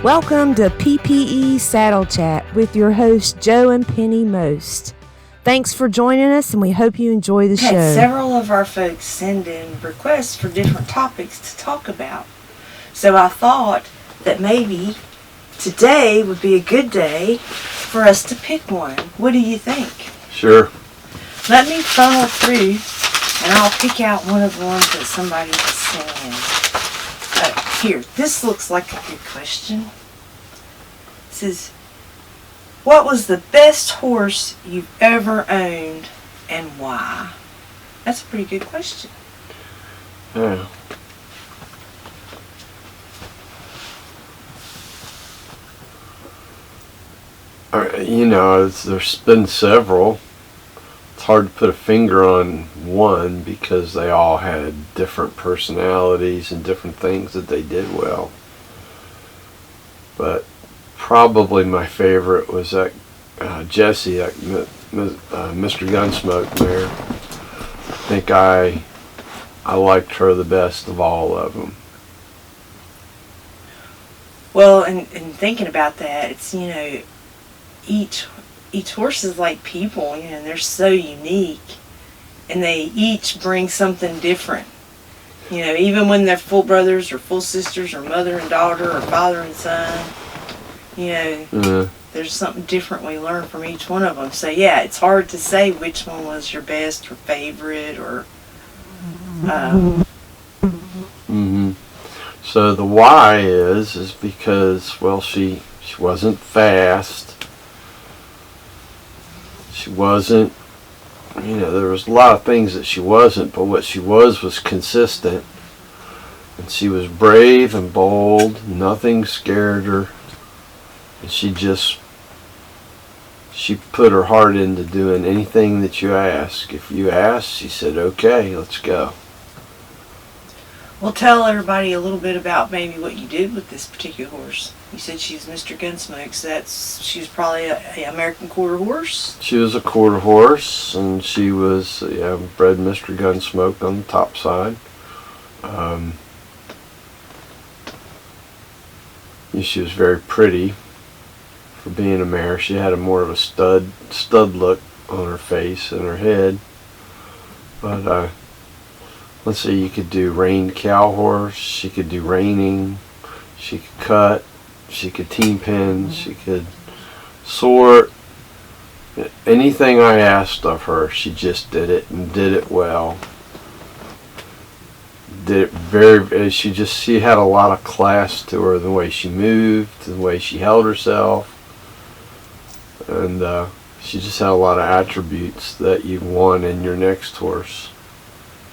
Welcome to PPE Saddle Chat with your hosts Joe and Penny Most. Thanks for joining us, and we hope you enjoy the show. Several of our folks send in requests for different topics to talk about. So I thought that maybe today would be a good day for us to pick one. What do you think? Sure. Let me funnel through, and I'll pick out one of the ones that somebody has sent in. Here, this looks like a good question. It says, what was the best horse you've ever owned and why? That's a pretty good question. Yeah. There's been several. It's hard to put a finger on one because they all had different personalities and different things that they did well. But probably my favorite was that Jessie, that Mr. Gunsmoke mare. I think I liked her the best of all of them. Well, and thinking about that, it's, each horse is like people, and they're so unique, and they each bring something different. Even when they're full brothers or full sisters or mother and daughter or father and son, there's something different we learn from each one of them. So yeah, it's hard to say which one was your best or favorite or. So the why is because, well, she wasn't fast. She wasn't, there was a lot of things that she wasn't, but what she was consistent. And she was brave and bold. Nothing scared her. And she put her heart into doing anything that you asked. If you asked, she said, okay, let's go. Well, tell everybody a little bit about maybe what you did with this particular horse. You said she's Mr. Gunsmoke, so she was probably an American quarter horse? She was a quarter horse, and she was bred Mr. Gunsmoke on the top side. She was very pretty for being a mare. She had more of a stud look on her face and her head. But let's see, you could do reined cow horse, she could do reining, she could cut, she could team pin, she could sort. Anything I asked of her, she just did it and did it well. Did it she had a lot of class to her, the way she moved, the way she held herself. And she just had a lot of attributes that you want in your next horse.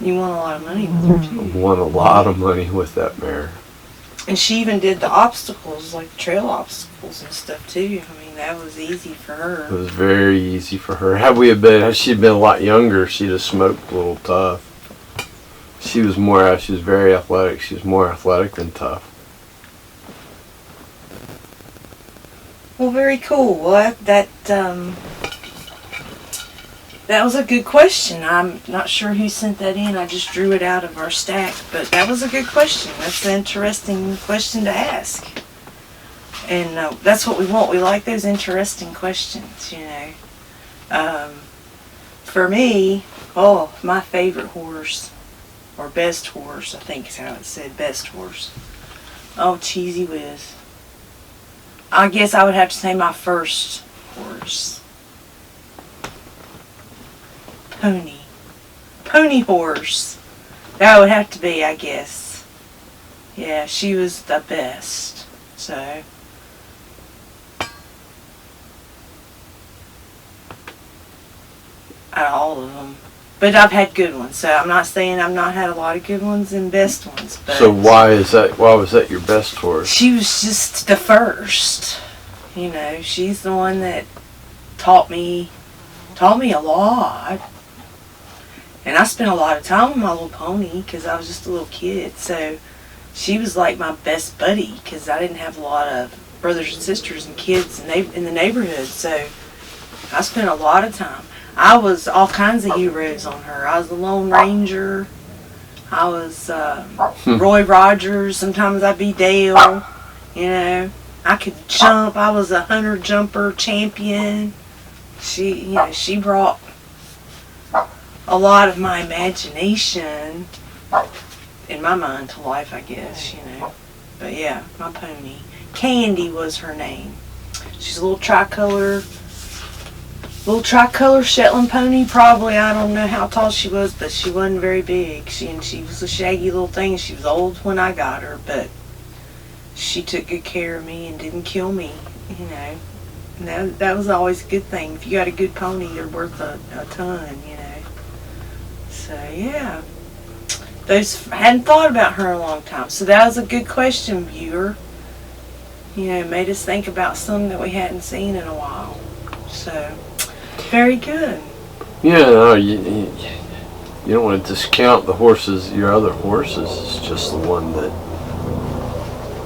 You won a lot of money with her, too. Won a lot of money with that mare. And she even did the obstacles, like trail obstacles and stuff, too. I mean, that was easy for her. It was very easy for her. Had she been a lot younger, she'd have smoked a little tough. She was very athletic. She was more athletic than tough. Well, very cool. Well, that was a good question. I'm not sure who sent that in. I just drew it out of our stack. But that was a good question. That's an interesting question to ask. And that's what we want. We like those interesting questions, For me, my favorite horse, or best horse, I think is how it said, best horse. Oh, Cheesy Whiz. I guess I would have to say my first horse. Pony horse. That would have to be, I guess. Yeah, she was the best. So. Out of all of them. But I've had good ones, so I'm not saying I've not had a lot of good ones and best ones. But so why was that your best horse? She was just the first. She's the one that taught me a lot. And I spent a lot of time with my little pony because I was just a little kid. So she was like my best buddy because I didn't have a lot of brothers and sisters and kids in the neighborhood. So I spent a lot of time. I was all kinds of heroes on her. I was the Lone Ranger. I was Roy Rogers. Sometimes I'd be Dale. You know, I could jump. I was a hunter jumper champion. She brought a lot of my imagination in my mind to life, I guess, But yeah, my pony. Candy was her name. She's a little tricolor Shetland pony. Probably, I don't know how tall she was, but she wasn't very big. She was a shaggy little thing. She was old when I got her, but she took good care of me and didn't kill me, And that was always a good thing. If you got a good pony, they're worth a ton, So yeah, hadn't thought about her in a long time. So that was a good question, viewer. Made us think about something that we hadn't seen in a while. So very good. No, you don't want to discount the horses, your other horses. It's just the one that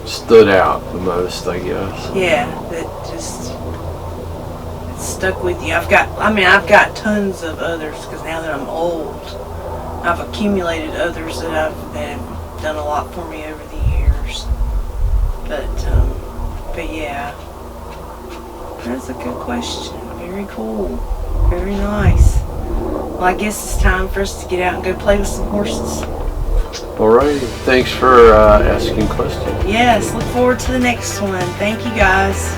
stood out the most, I guess. Yeah, that just stuck with you. I've got tons of others because now that I'm old, I've accumulated others that have done a lot for me over the years. But yeah, that's a good question. Very cool. Very nice. Well, I guess it's time for us to get out and go play with some horses. All right. Thanks for asking questions. Yes, look forward to the next one. Thank you, guys.